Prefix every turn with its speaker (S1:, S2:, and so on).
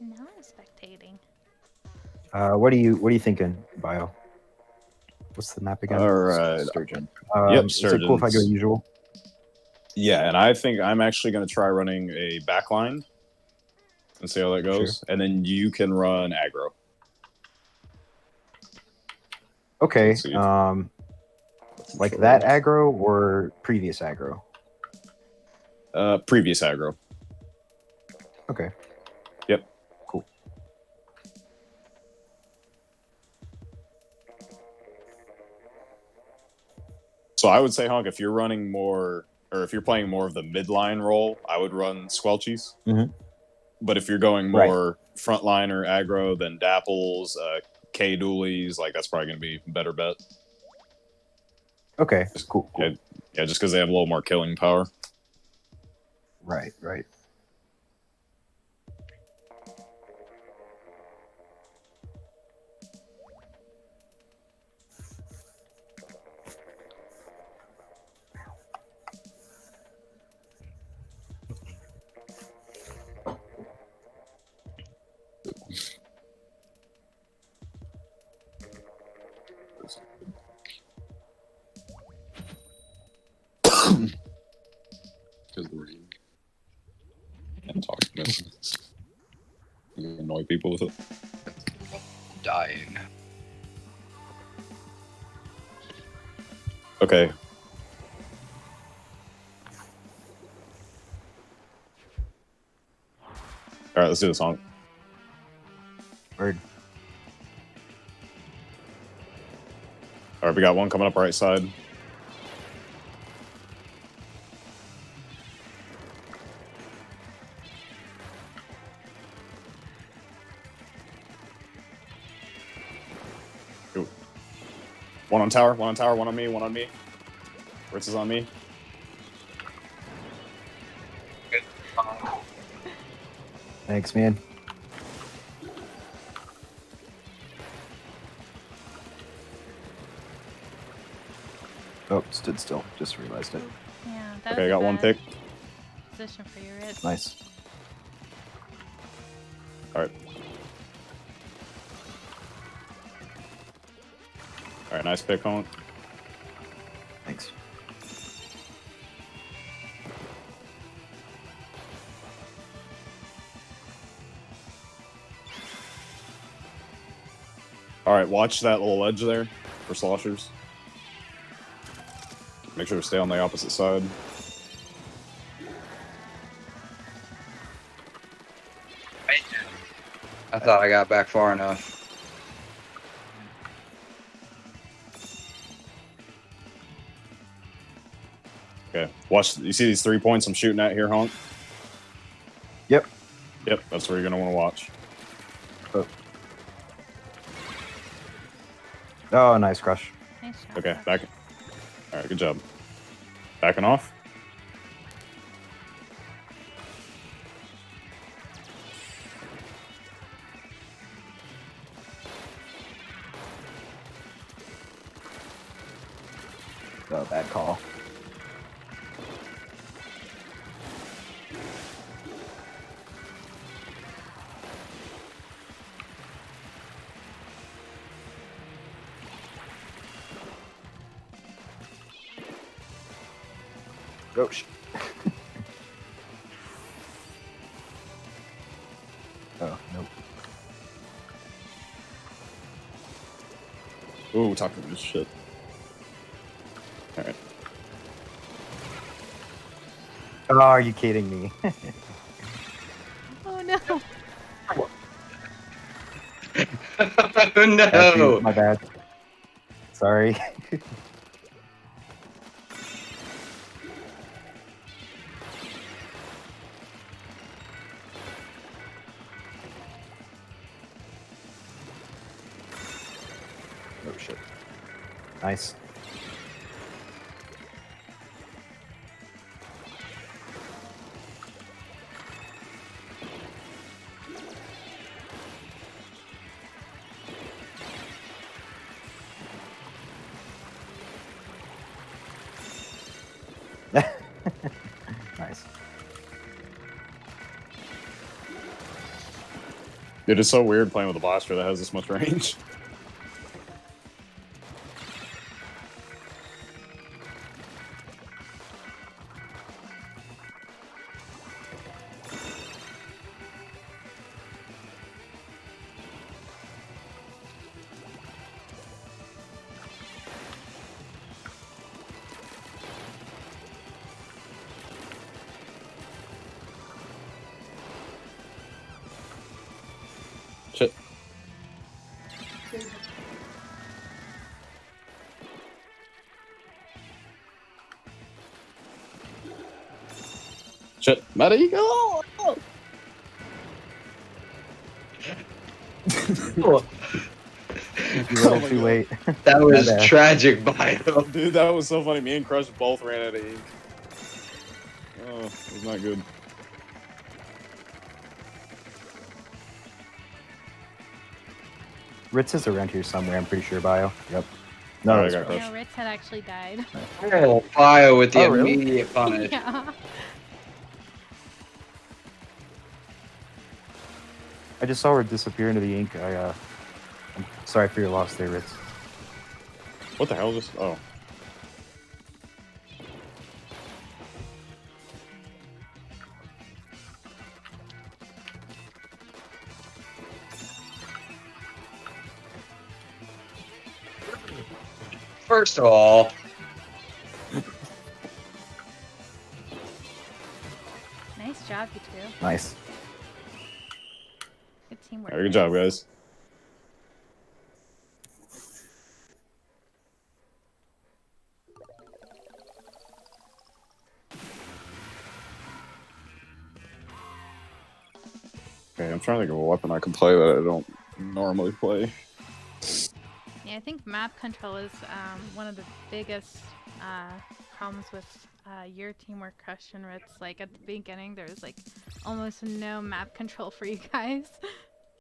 S1: Now I'm spectating.
S2: What are you thinking, Bio? What's the map again?
S3: All right.
S2: Sturgeon.
S3: Yep,
S2: Is it cool if I go
S3: Sturgeons.
S2: usual?
S3: Yeah, and I think I'm actually going to try running a backline and see how that goes.
S2: Sure.
S3: And then you can run aggro.
S2: Okay.
S3: Let's see.
S2: Like that aggro or previous aggro?
S3: Previous aggro.
S2: Okay.
S3: Yep.
S2: Cool.
S3: So I would say, Honk, if you're running more, or if you're playing more of the midline role, I would run Squelchies.
S2: Mm-hmm.
S3: But if you're going more frontliner aggro, then Dapples, K Doolies, like that's probably going to be a better bet.
S2: Okay. Cool.
S3: Yeah, just because they have a little more killing power.
S2: Right.
S3: Because the rain. And talk. You annoy people with it.
S4: Dying.
S3: Okay. All right, let's do this, Honk.
S2: Word.
S3: All right, we got one coming up right side. Ooh. One on tower, one on me. Ritz is on me.
S2: Thanks, man. Oh, stood still. Just realized it.
S1: Yeah, that
S3: Okay,
S1: was
S3: got one pick.
S1: Position for your Ritz.
S2: Nice.
S3: All right. All right, nice pick, Honk.
S2: Thanks.
S3: All right, watch that little edge there for sloshers. Make sure to stay on the opposite side.
S4: I thought I got back far enough.
S3: Okay, watch. You see these 3 points I'm shooting at here, Honk?
S2: Yep.
S3: Yep, that's where you're going to want to watch.
S2: Oh, nice crush.
S1: Nice shot.
S3: Okay, back. All right, good job. Backing off.
S2: Oh, bad call. Oh, shit. Oh, nope.
S3: Ooh, talking this shit. All right.
S2: Oh, are you kidding me?
S1: Oh no!
S4: Oh no!
S2: My bad. Sorry. Oh shit. Nice. Nice.
S3: It is so weird playing with a blaster that has this much range. Shit. Shit. Meta ego!
S4: Oh,
S2: Too little,
S3: Oh my
S2: too
S3: God.
S2: late.
S4: that was
S2: Meta.
S4: tragic, Bio.
S3: Dude, that was so funny. Me and Crush both ran out of ink. Oh, it was not good.
S2: Ritz is around here somewhere. I'm pretty sure. Bio. Yep. No,
S3: Alright,
S2: that's
S3: I got
S2: Crush.
S3: Crush.
S1: No, Ritz had actually died.
S4: Oh, Bio with the
S2: Oh, really?
S4: immediate punish.
S1: Yeah.
S2: I just saw her disappear into the ink. I'm sorry for your loss there, Ritz.
S3: What the hell just? Oh.
S4: First of all,
S1: Nice job, you two.
S2: Nice.
S1: Good teamwork.
S3: Alright, good job, guys. Okay, I'm trying to think of a weapon I can play that I don't normally play.
S1: Yeah, I think map control is one of the biggest problems with your teamwork, Crush and Ritz. Like at the beginning, there was like almost no map control for you guys.